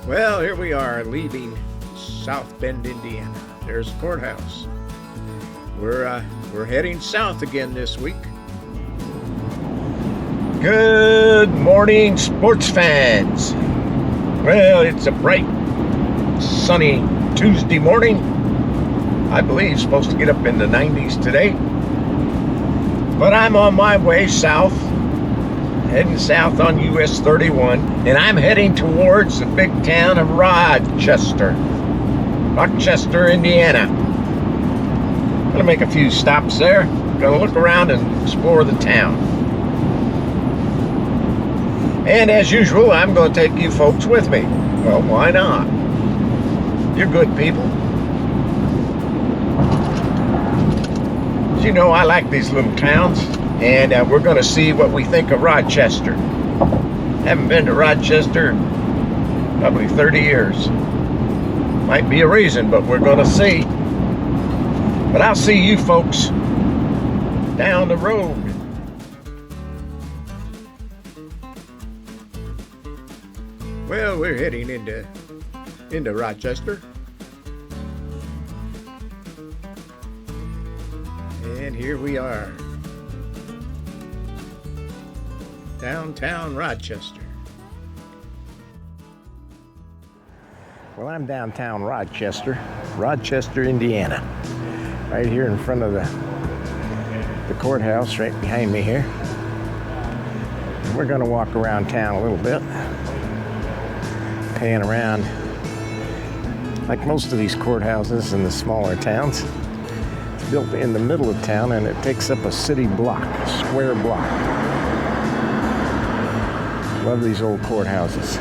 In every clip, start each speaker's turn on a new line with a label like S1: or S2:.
S1: Well, here we are leaving South Bend, Indiana. There's the courthouse. We're heading south again this week. Good morning, sports fans. Well, it's a bright, sunny Tuesday morning. I believe supposed to get up in the 90s today. But I'm on my way south, heading south on US 31, and I'm heading towards the big town of Rochester, Indiana. Gonna make a few stops there. Gonna look around and explore the town. And as usual, I'm gonna take you folks with me. Well, why not? You're good people. As you know, I like these little towns, and we're gonna see what we think of Rochester. Haven't been to Rochester in probably 30 years. Might be a reason, but we're gonna see. But I'll see you folks down the road. Well, we're heading into Rochester. And here we are. Downtown Rochester. Well, I'm downtown Rochester, Indiana. Right here in front of the courthouse, right behind me here. We're gonna walk around town a little bit, pan around. Like most of these courthouses in the smaller towns, it's built in the middle of town and it takes up a city block, a square block. Love these old courthouses.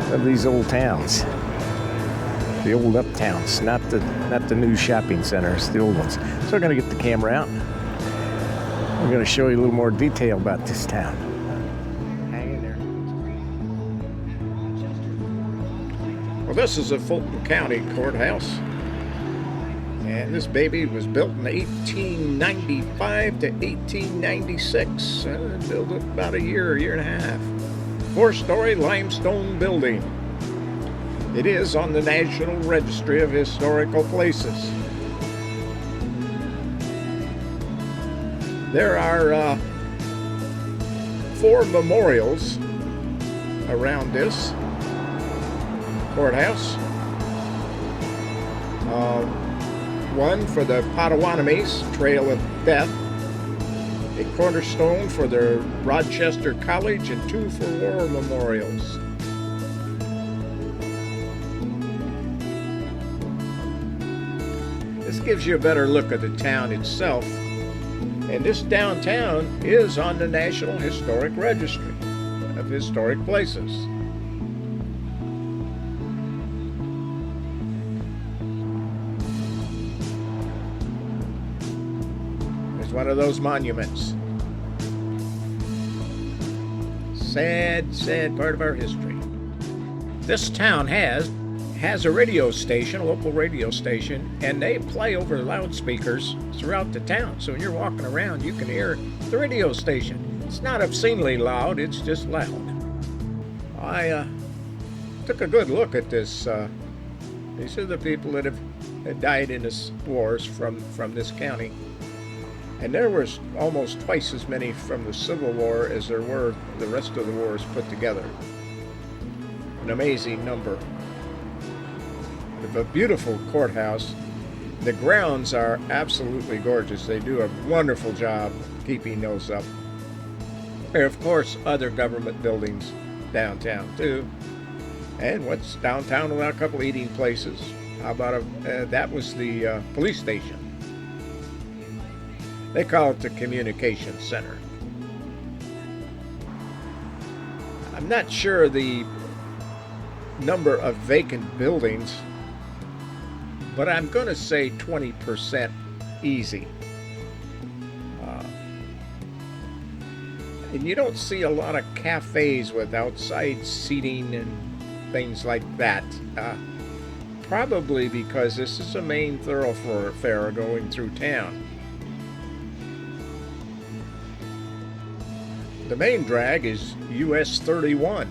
S1: Love these old towns. The old uptowns, not the new shopping centers, the old ones. So we're gonna get the camera out. I'm gonna show you a little more detail about this town. Hang in there. Well, this is a Fulton County courthouse. And this baby was built in 1895 to 1896. Built it about a year and a half. 4-story limestone building. It is on the National Registry of Historical Places. There are 4 memorials around this courthouse. One for the Potawatomis, Trail of Death, a cornerstone for the Rochester College, and 2 for war memorials. This gives you a better look at the town itself. And this downtown is on the National Historic Registry of Historic Places. There's one of those monuments. Sad part of our history. This town has a radio station, a local radio station, and they play over loudspeakers throughout the town. So when you're walking around, you can hear the radio station. It's not obscenely loud, it's just loud. I took a good look at this. These are the people that have died in the wars from this county. And there was almost twice as many from the Civil War as there were the rest of the wars put together. An amazing number. A beautiful courthouse. The grounds are absolutely gorgeous. They do a wonderful job keeping those up. There are, of course, other government buildings downtown too. And what's downtown without a couple eating places? How about that was the police station. They call it the communication center. I'm not sure the number of vacant buildings, but I'm going to say 20% easy. And you don't see a lot of cafes with outside seating and things like that. Probably because this is a main thoroughfare going through town. The main drag is US 31.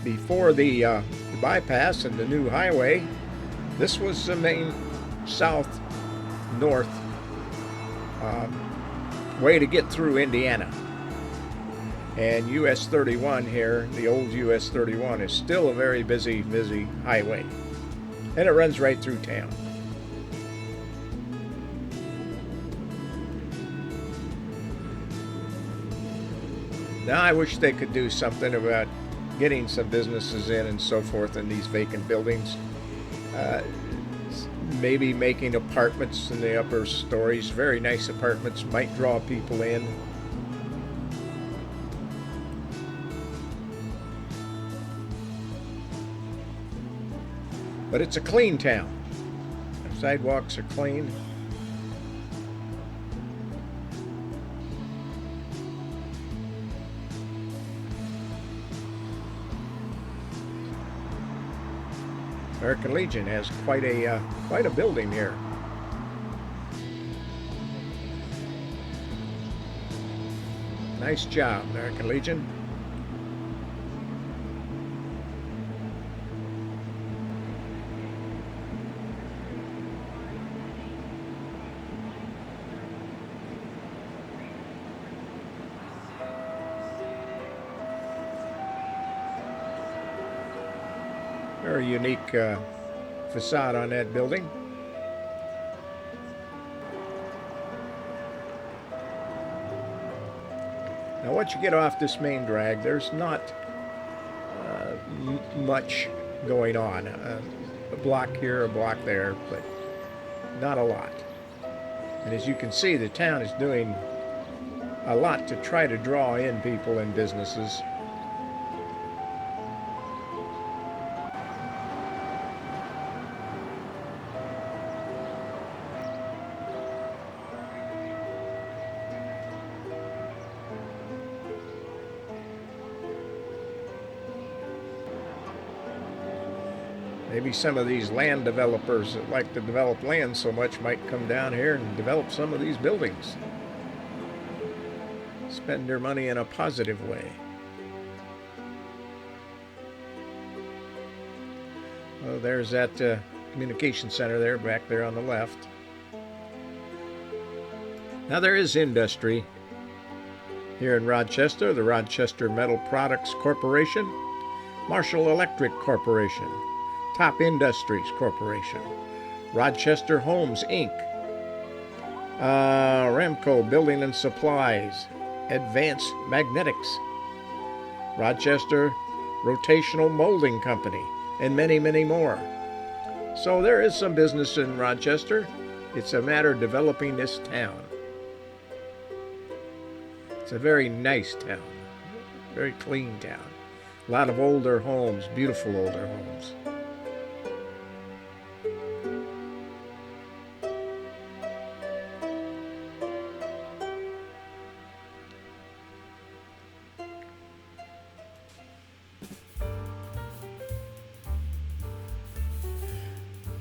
S1: Before the bypass and the new highway, this was the main south-north way to get through Indiana. And US 31 here, the old US 31, is still a very busy highway. And it runs right through town. Now I wish they could do something about getting some businesses in and so forth in these vacant buildings. Maybe making apartments in the upper stories, very nice apartments, might draw people in. But it's a clean town. The sidewalks are clean. American Legion has quite a building here. Nice job, American Legion. Very unique facade on that building. Now once you get off this main drag, there's not much going on. A block here, a block there, but not a lot. And as you can see, the town is doing a lot to try to draw in people and businesses. Maybe some of these land developers that like to develop land so much might come down here and develop some of these buildings. Spend their money in a positive way. Well, there's that communication center there, back there on the left. Now there is industry here in Rochester. The Rochester Metal Products Corporation, Marshall Electric Corporation, Top Industries Corporation, Rochester Homes, Inc., Ramco Building and Supplies, Advanced Magnetics, Rochester Rotational Molding Company, and many, many more. So there is some business in Rochester. It's a matter of developing this town. It's a very nice town, very clean town. A lot of older homes, beautiful older homes.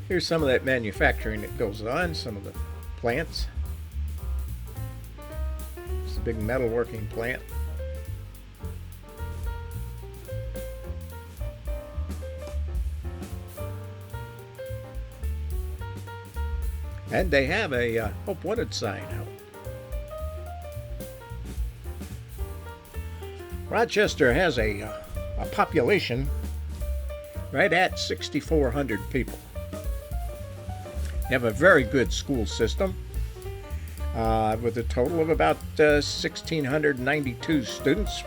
S1: Here's some of that manufacturing that goes on, some of the plants. It's a big metalworking plant. And they have a Hope Wanted sign out. Rochester has a population right at 6,400 people. They have a very good school system with a total of about 1,692 students,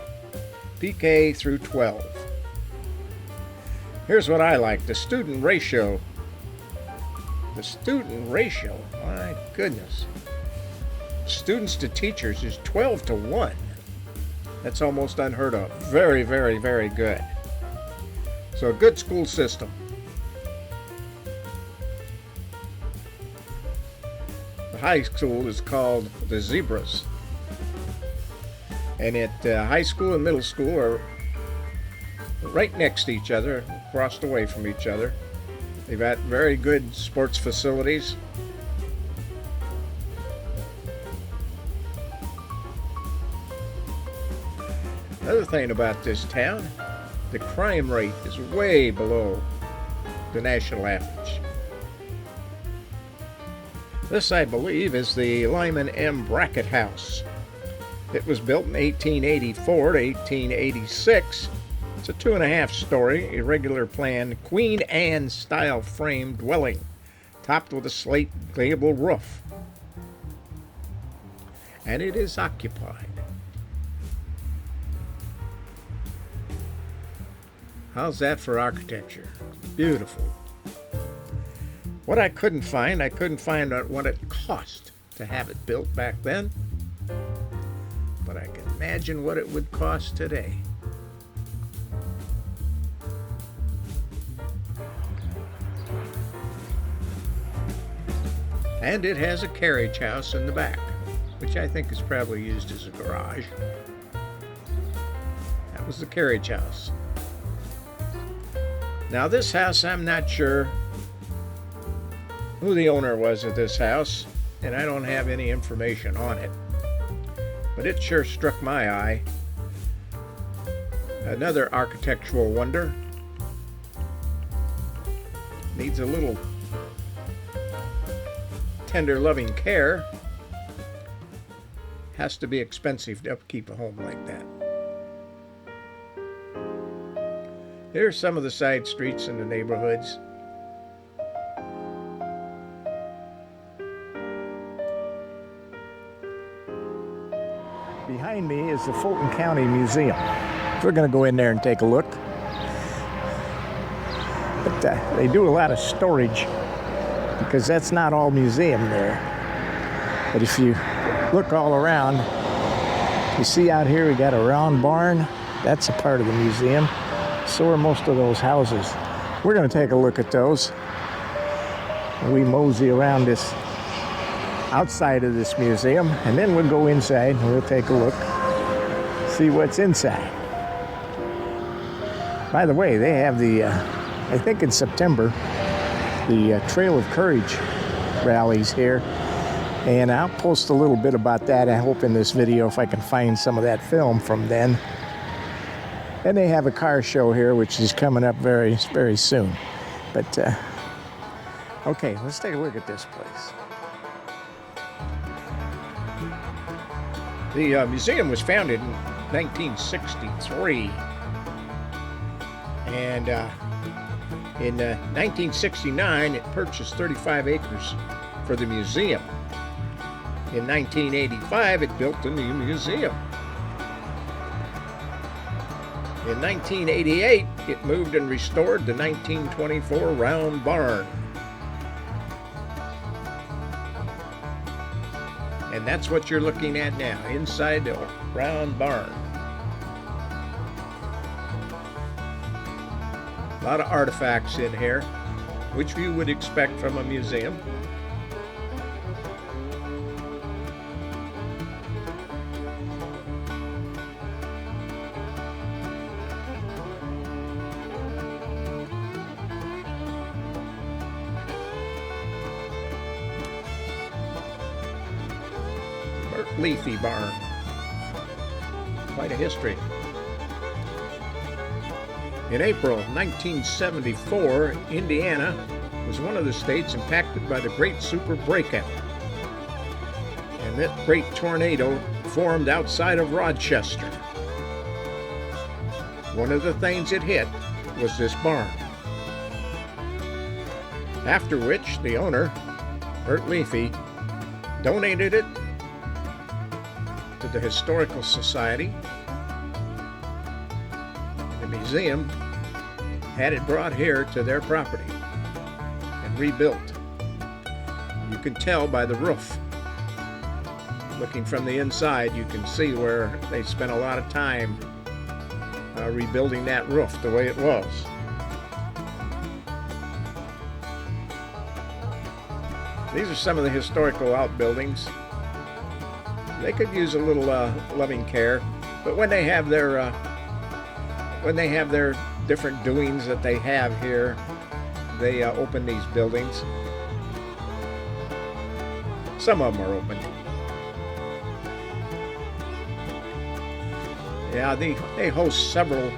S1: PK through 12. Here's what I like, the student ratio. The student ratio, my goodness. Students to teachers is 12 to 1. That's almost unheard of. Very, very, very good. So a good school system. The high school is called the Zebras. And at high school and middle school are right next to each other, across away from each other. They've got very good sports facilities. Another thing about this town, the crime rate is way below the national average. This, I believe, is the Lyman M. Brackett House. It was built in 1884 to 1886. It's a 2.5-story, irregular plan, Queen Anne style frame dwelling, topped with a slate gable roof. And it is occupied. How's that for architecture? Beautiful. What I couldn't find what it cost to have it built back then. But I can imagine what it would cost today. And it has a carriage house in the back, which I think is probably used as a garage. That was the carriage house. Now this house, I'm not sure who the owner was of this house, and I don't have any information on it. But it sure struck my eye. Another architectural wonder. Needs a little tender, loving care. Has to be expensive to upkeep a home like that. Here's some of the side streets in the neighborhoods. Behind me is the Fulton County Museum. We're going to go in there and take a look. But they do a lot of storage because that's not all museum there. But if you look all around, you see out here we got a round barn. That's a part of the museum. So are most of those houses. We're going to take a look at those. We mosey around this outside of this museum, and then we'll go inside and we'll take a look, see what's inside. By the way, they have the, I think in September, the Trail of Courage rallies here, and I'll post a little bit about that, I hope, in this video if I can find some of that film from then. And they have a car show here, which is coming up very, very soon. But, okay, let's take a look at this place. The museum was founded in 1963, and in 1969 it purchased 35 acres for the museum. In 1985 it built a new museum. In 1988 it moved and restored the 1924 round barn. And that's what you're looking at now, inside the round barn. A lot of artifacts in here, which you would expect from a museum. Leafy barn. Quite a history. In April 1974, Indiana was one of the states impacted by the Great Super Breakout. And that great tornado formed outside of Rochester. One of the things it hit was this barn. After which the owner, Bert Leafy, donated it to the Historical Society. The museum had it brought here to their property and rebuilt. You can tell by the roof. Looking from the inside, you can see where they spent a lot of time rebuilding that roof the way it was. These are some of the historical outbuildings. They could use a little loving care, but when they have their different doings that they have here, they open these buildings. Some of them are open. Yeah, they host several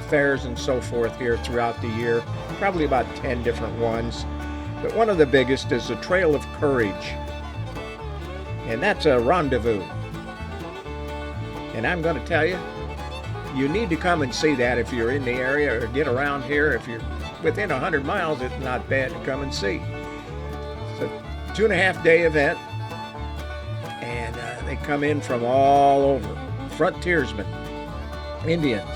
S1: fairs and so forth here throughout the year, probably about 10 different ones. But one of the biggest is the Trail of Courage, and that's a rendezvous. And I'm going to tell you, you need to come and see that if you're in the area or get around here. If you're within 100 miles, it's not bad to come and see. It's a 2.5-day event, and they come in from all over. Frontiersmen, Indians.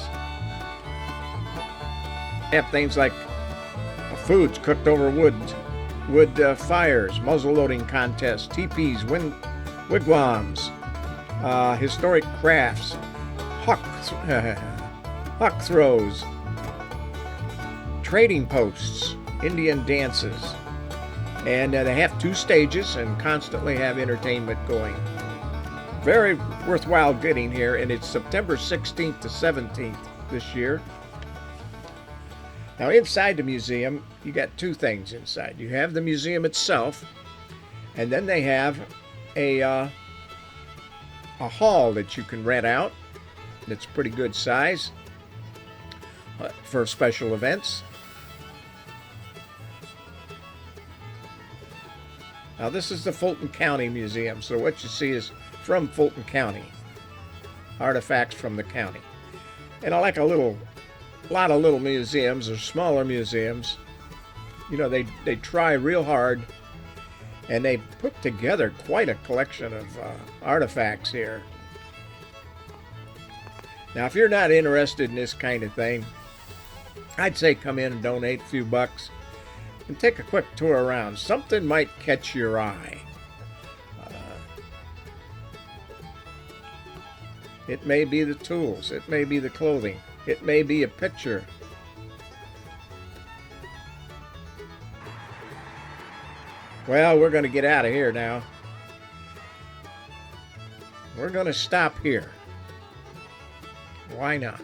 S1: Have things like foods cooked over wood fires, muzzle-loading contests, teepees, wigwams, historic crafts, hawk throws, trading posts, Indian dances, and they have 2 stages and constantly have entertainment going. Very worthwhile getting here, and it's September 16th to 17th this year. Now, inside the museum, you got 2 things inside. You have the museum itself, and then they have a hall that you can rent out. It's pretty good size for special events. Now, this is the Fulton County Museum, so what you see is from Fulton County, artifacts from the county. And I like a lot of little museums or smaller museums. You know, they try real hard, and they put together quite a collection of artifacts here. Now, if you're not interested in this kind of thing, I'd say come in and donate a few bucks and take a quick tour around. Something might catch your eye. It may be the tools, it may be the clothing, it may be a picture. Well, we're going to get out of here now. We're going to stop here. Why not?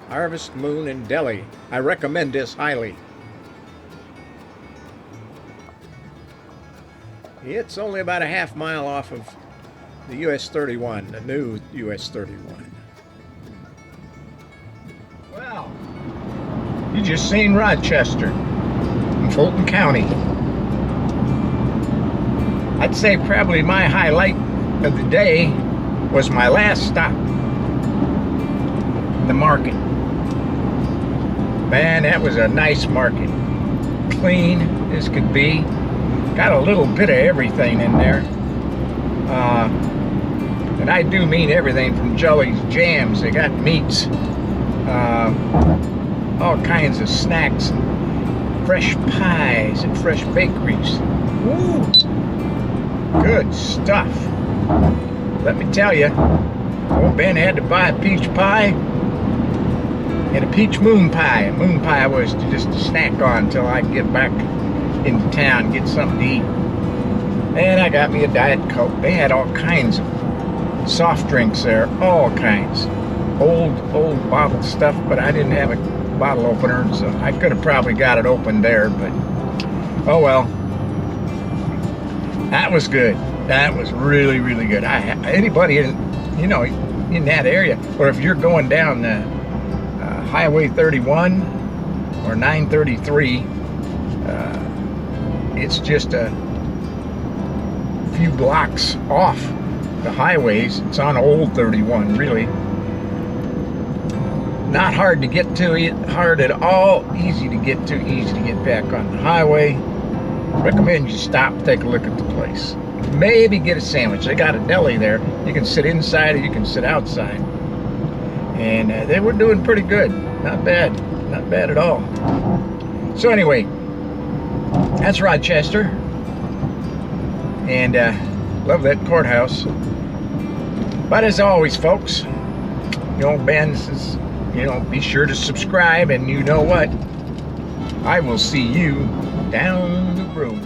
S1: Harvest Moon in Delhi. I recommend this highly. It's only about a half mile off of the US 31, the new US 31. Well, you just seen Rochester in Fulton County. I'd say probably my highlight of the day was my last stop, the market. Man, that was a nice market. Clean as could be. Got a little bit of everything in there. And I do mean everything from jellies, jams. They got meats. All kinds of snacks. Fresh pies and fresh bakeries. Woo! Good stuff. Let me tell you, old Ben had to buy a peach pie and a peach moon pie. A moon pie was just to snack on until I could get back into town and get something to eat. And I got me a Diet Coke. They had all kinds of soft drinks there, all kinds. Old bottle stuff, but I didn't have a bottle opener, so I could have probably got it open there, but oh well. That was good. That was really, really good. Anybody in that area, or if you're going down Highway 31 or 933, it's just a few blocks off the highways. It's on Old 31, really. Not hard to get to, hard at all. Easy to get to, easy to get back on the highway. Recommend you stop, take a look at the place. Maybe get a sandwich. They got a deli there. You can sit inside or you can sit outside. And they were doing pretty good. Not bad. Not bad at all. So anyway, that's Rochester. And love that courthouse. But as always, folks, Ben says, be sure to subscribe, and you know what? I will see you down the road.